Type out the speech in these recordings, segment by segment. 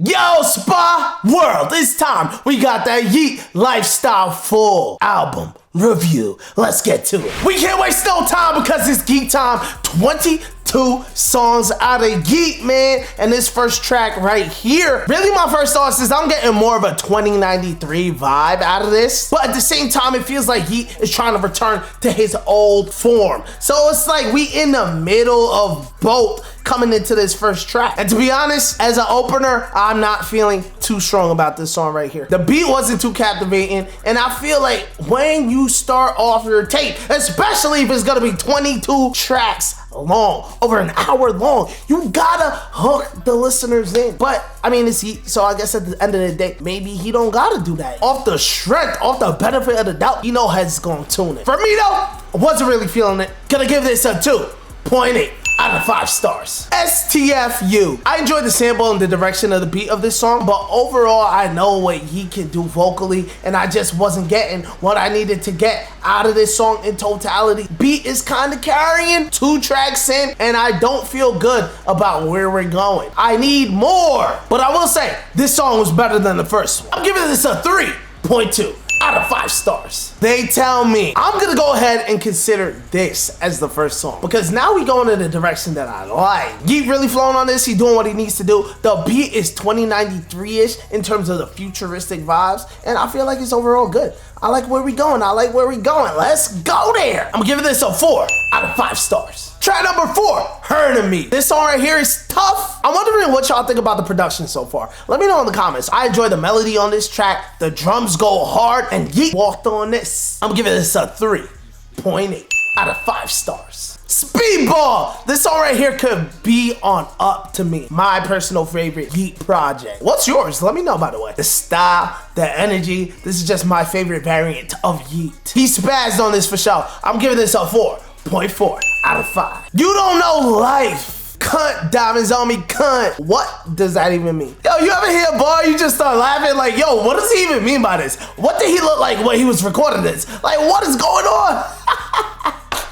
Yo, Spa World, it's time. We got that Yeat Lifestyle full album review. Let's get to it. We can't waste no time because it's geek time. 22 songs out of Yeat, man. And this first track right here, really my first thoughts is I'm getting more of a 2093 vibe out of this. But at the same time, it feels like Yeat is trying to return to his old form. So it's like we in the middle of both coming into this first track. And to be honest, as an opener, I'm not feeling too strong about this song right here. The beat wasn't too captivating, and I feel like when you start off your tape, especially if it's gonna be 22 tracks long, over an hour long, you gotta hook the listeners in. But I mean, it's Yeat, so I guess at the end of the day, maybe he don't gotta do that. Off the strength, off the benefit of the doubt, you know heads gonna tune it. For me though, I wasn't really feeling it. Gonna give this a 2.8 out of 5 stars. STFU. I enjoyed the sample and the direction of the beat of this song, but overall, I know what he can do vocally, and I just wasn't getting what I needed to get out of this song in totality. Beat is kind of carrying 2 tracks in, and I don't feel good about where we're going. I need more, but I will say, this song was better than the first one. I'm giving this a 3.2 out of 5 stars. They tell me. I'm gonna go ahead and consider this as the first song because now we going in the direction that I like. Yeat really flowing on this. He doing what he needs to do. The beat is 2093-ish in terms of the futuristic vibes, and I feel like it's overall good. I like where we going. I like where we going. Let's go there. I'm giving this a 4 out of 5 stars. Track number 4, Hurting Me. This song right here is tough. I'm wondering what y'all think about the production so far. Let me know in the comments. I enjoy the melody on this track. The drums go hard, and Yeat walked on this. I'm giving this a 3.8 out of 5 stars. Speedball. This song right here could be on Up to me. My personal favorite Yeat project. What's yours? Let me know, by the way. The style, the energy. This is just my favorite variant of Yeat. He spazzed on this for sure. I'm giving this a 4.4 out of 5. You don't know life. Cunt, diamonds on me, cunt. What does that even mean? Yo, you ever hear a bar, you just start laughing like, yo, what does he even mean by this? What did he look like when he was recording this? Like, what is going on?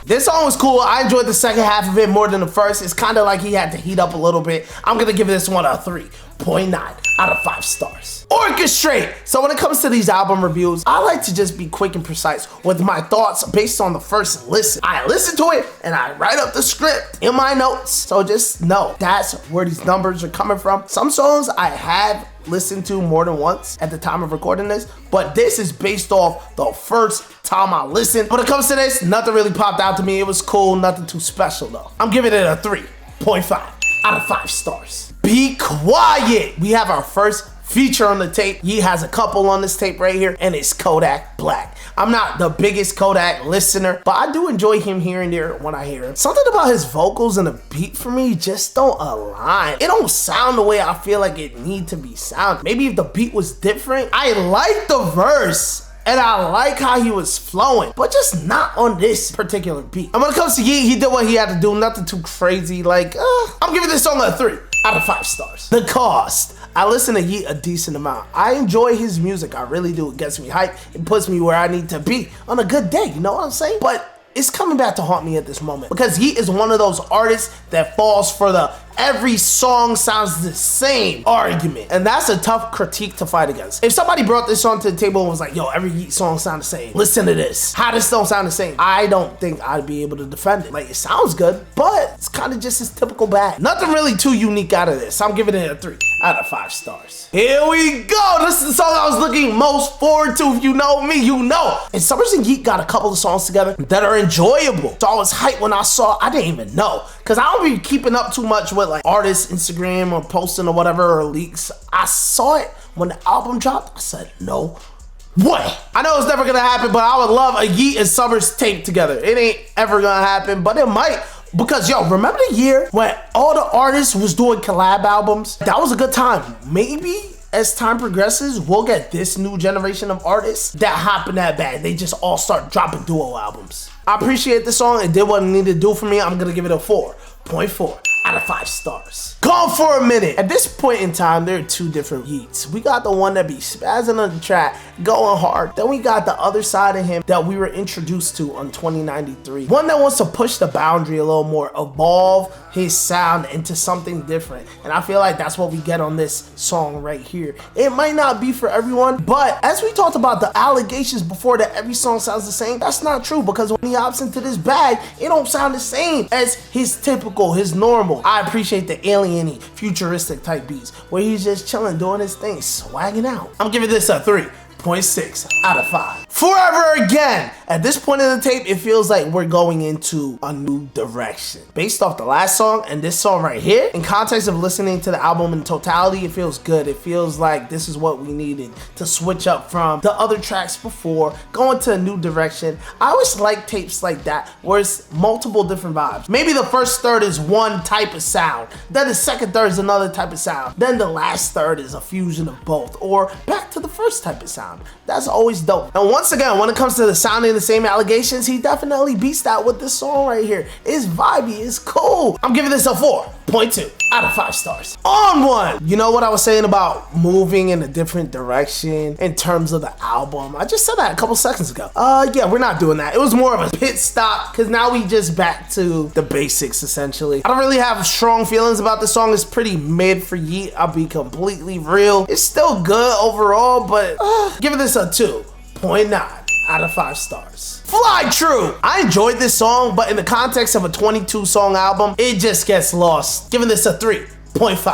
This song was cool. I enjoyed the second half of it more than the first. It's kind of like he had to heat up a little bit. I'm gonna give this one a 3.9 out of 5 stars. Orchestrate. So when it comes to these album reviews, I like to just be quick and precise with my thoughts based on the first listen. I listen to it and I write up the script in my notes. So just know that's where these numbers are coming from. Some songs I have listened to more than once at the time of recording this, but this is based off the first time I listened. When it comes to this, nothing really popped out to me. It was cool, nothing too special though. I'm giving it a 3.5 out of 5 stars. Be quiet. We have our first feature on the tape. He has a couple on this tape right here, and it's Kodak Black. I'm not the biggest Kodak listener, but I do enjoy him here and there when I hear him. Something about his vocals and the beat for me just don't align. It don't sound the way I feel like it need to be sound. Maybe if the beat was different. I like the verse, and I like how he was flowing, but just not on this particular beat. And when it comes to Yeat, he did what he had to do, nothing too crazy. Like, I'm giving this song a 3 out of 5 stars. The Cost. I listen to Yeat a decent amount. I enjoy his music, I really do. It gets me hyped. It puts me where I need to be on a good day, you know what I'm saying? But it's coming back to haunt me at this moment because Yeat is one of those artists that falls for the every song sounds the same argument. And that's a tough critique to fight against. If somebody brought this song to the table and was like, yo, every Yeat song sound the same. Listen to this. How does this don't sound the same? I don't think I'd be able to defend it. Like, it sounds good, but it's kind of just his typical bag. Nothing really too unique out of this. I'm giving it a 3 out of 5 stars. Here we go. This is the song I was looking most forward to. If you know me, you know. And Summers and Yeat got a couple of songs together that are enjoyable. So I was hyped when I saw, I didn't even know. Cause I don't be keeping up too much with like artists, Instagram or posting or whatever or leaks. I saw it when the album dropped. I said, no way. I know it's never gonna happen, but I would love a Yeat and Summers tape together. It ain't ever gonna happen, but it might. Because yo, remember the year when all the artists was doing collab albums? That was a good time. Maybe as time progresses, we'll get this new generation of artists that hop in that bag. They just all start dropping duo albums. I appreciate the song. It did what it needed to do for me. I'm gonna give it a 4.4 out of 5 stars. Gone for a minute. At this point in time, there are 2 different Yeats. We got the one that be spazzing on the track, going hard. Then we got the other side of him that we were introduced to on 2093. One that wants to push the boundary a little more, evolve his sound into something different. And I feel like that's what we get on this song right here. It might not be for everyone, but as we talked about the allegations before that every song sounds the same, that's not true, because when he hops into this bag, it don't sound the same as his typical, his normal. I appreciate the alien-y, futuristic type beats where he's just chilling, doing his thing, swagging out. I'm giving this a 3.6 out of 5. Forever Again. At this point in the tape, it feels like we're going into a new direction. Based off the last song and this song right here, in context of listening to the album in totality, it feels good. It feels like this is what we needed to switch up from the other tracks before, go into a new direction. I always like tapes like that, where it's multiple different vibes. Maybe the first third is one type of sound, then the second third is another type of sound, then the last third is a fusion of both, or back to the first type of sound. That's always dope. And once again, when it comes to the sounding the same allegations, he definitely beats that with this song right here. It's vibey, it's cool. I'm giving this a 4.2 out of 5 stars. On one. You know what I was saying about moving in a different direction in terms of the album? I just said that a couple seconds ago. Yeah, we're not doing that. It was more of a pit stop, because now we just back to the basics, essentially. I don't really have strong feelings about this song. It's pretty mid for Yeat, I'll be completely real. It's still good overall, but giving this a 2.9 out of 5 stars. Fly True. I enjoyed this song, but in the context of a 22 song album, it just gets lost. Giving this a 3.5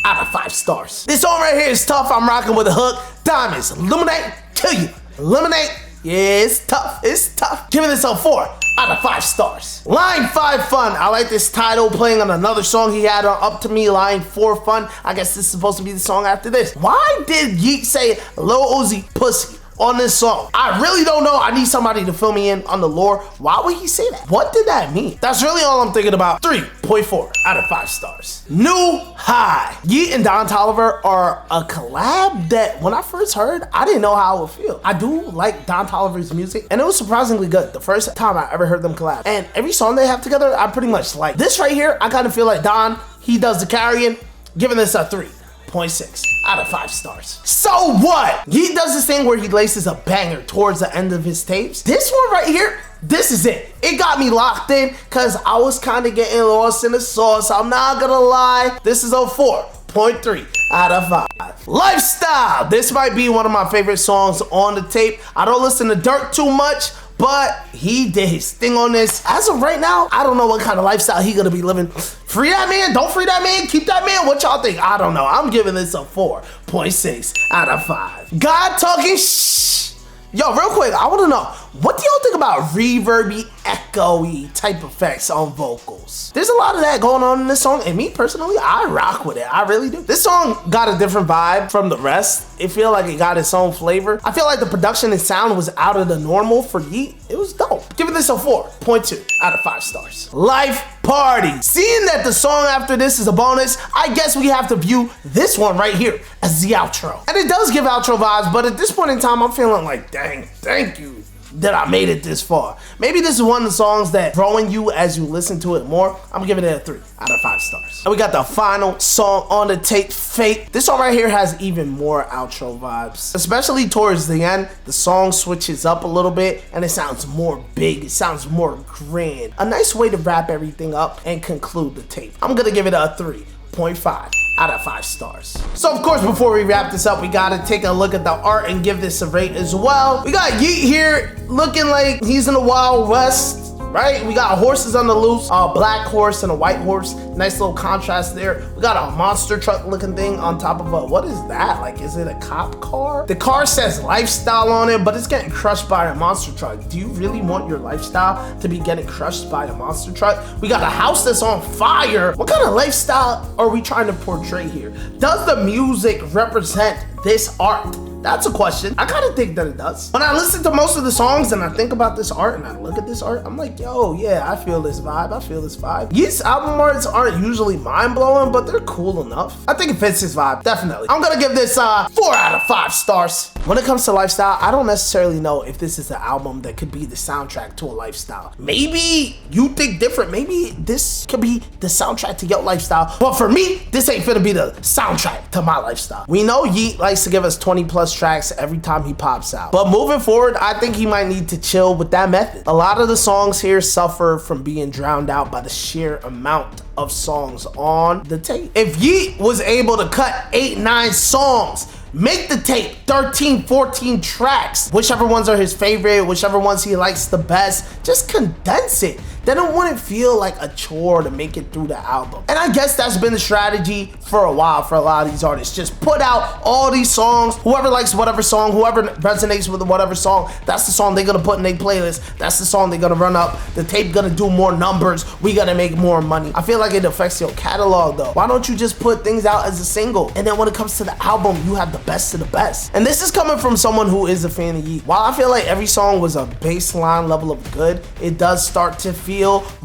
out of 5 stars. This song right here is tough. I'm rocking with a hook. Diamonds, illuminate, kill you, eliminate. Yeah, it's tough, it's tough. Giving this a 4 out of 5 stars. Line 5 Fun. I like this title, playing on another song he had on Up To Me, Line 4 Fun. I guess this is supposed to be the song after this. Why did Yeat say Lil Uzi pussy on this song? I really don't know. I need somebody to fill me in on the lore. Why would he say that? What did that mean? That's really all I'm thinking about. 3.4 out of 5 stars. New High. Yeat and Don Toliver are a collab that when I first heard, I didn't know how I would feel. I do like Don Toliver's music, and it was surprisingly good the first time I ever heard them collab. And every song they have together, I pretty much like. This right here, I kind of feel like Don, he does the carrying. Giving this a 3.6 out of 5 stars. So what? He does this thing where he laces a banger towards the end of his tapes. This one right here, this is it. It got me locked in because I was kind of getting lost in the sauce. I'm not gonna lie. This is a 4.3 out of 5. Lifestyle. This might be one of my favorite songs on the tape. I don't listen to Dirk too much, but he did his thing on this. As of right now, I don't know what kind of lifestyle he gonna be living. Free that man, don't free that man, keep that man. What y'all think? I don't know. I'm giving this a 4.6 out of 5. God talking shh. Yo, real quick, I wanna know, what do y'all think about reverby, echoey type effects on vocals? There's a lot of that going on in this song, and me personally, I rock with it. I really do. This song got a different vibe from the rest. It feel like it got its own flavor. I feel like the production and sound was out of the normal for Yeat. It was dope. Giving this a 4.2 out of 5 stars. Life Party. Seeing that the song after this is a bonus, I guess we have to view this one right here as the outro. And it does give outro vibes, but at this point in time, I'm feeling like, dang, thank you that I made it this far. Maybe this is one of the songs that growing you as you listen to it more. I'm giving it a 3 out of 5 stars. And we got the final song on the tape, Fate. This song right here has even more outro vibes, especially towards the end. The song switches up a little bit and it sounds more big. It sounds more grand. A nice way to wrap everything up and conclude the tape. I'm gonna give it a 3.5 out of 5 stars. So of course, before we wrap this up, we gotta take a look at the art and give this a rate as well. We got Yeat here looking like he's in the Wild West, right? We got horses on the loose, a black horse and a white horse. Nice little contrast there. We got a monster truck looking thing on top of a, what is that? Like, is it a cop car? The car says lifestyle on it, but it's getting crushed by a monster truck. Do you really want your lifestyle to be getting crushed by a monster truck? We got a house that's on fire. What kind of lifestyle are we trying to portray here? Does the music represent this art? That's a question. I kind of think that it does. When I listen to most of the songs and I think about this art and I look at this art, I'm like, yo, yeah, I feel this vibe. I feel this vibe. Yeat's album arts aren't usually mind-blowing, but they're cool enough. I think it fits his vibe, definitely. I'm gonna give this 4 out of 5 stars. When it comes to lifestyle, I don't necessarily know if this is an album that could be the soundtrack to a lifestyle. Maybe you think different. Maybe this could be the soundtrack to your lifestyle. But for me, this ain't finna be the soundtrack to my lifestyle. We know Yeat likes to give us 20+ plus tracks every time he pops out. But moving forward, I think he might need to chill with that method. A lot of the songs here suffer from being drowned out by the sheer amount of songs on the tape. If Yeat was able to cut 8-9 songs, make the tape 13, 14 tracks, whichever ones are his favorite, whichever ones he likes the best, just condense it. Then it wouldn't feel like a chore to make it through the album. And I guess that's been the strategy for a while for a lot of these artists. Just put out all these songs. Whoever likes whatever song, whoever resonates with whatever song, that's the song they're gonna put in their playlist. That's the song they're gonna run up. The tape gonna do more numbers. We gotta make more money. I feel like it affects your catalog though. Why don't you just put things out as a single? And then when it comes to the album, you have the best of the best. And this is coming from someone who is a fan of Yeat. While I feel like every song was a baseline level of good, it does start to feel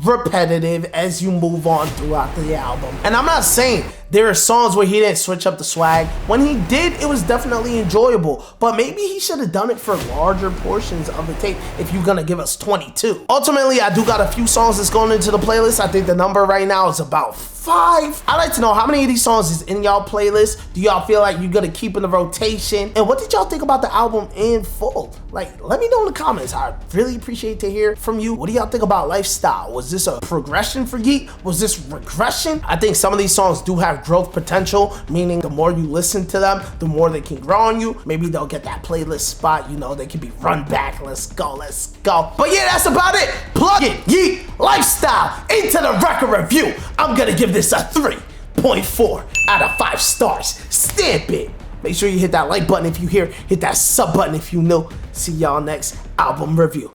repetitive as you move on throughout the album. And I'm not saying there are songs where he didn't switch up the swag. When he did, it was definitely enjoyable, but maybe he should have done it for larger portions of the tape if you're gonna give us 22. Ultimately, I do got a few songs that's going into the playlist. I think the number right now is about 5. I'd like to know how many of these songs is in y'all playlist. Do y'all feel like you're gonna keep in the rotation? And what did y'all think about the album in full? Like, let me know in the comments. I'd really appreciate to hear from you. What do y'all think about Lifestyle? Was this a progression for Yeat? Was this regression? I think some of these songs do have growth potential, meaning the more you listen to them, the more they can grow on you. Maybe they'll get that playlist spot, you know, they can be run back. Let's go, let's go. But yeah, that's about it. Plug it, Yeat Lifestyle into the record review. I'm gonna give this a 3.4 out of 5 stars. Stamp it. Make sure you hit that like button if you here, hit that sub button if you new. See y'all next album review.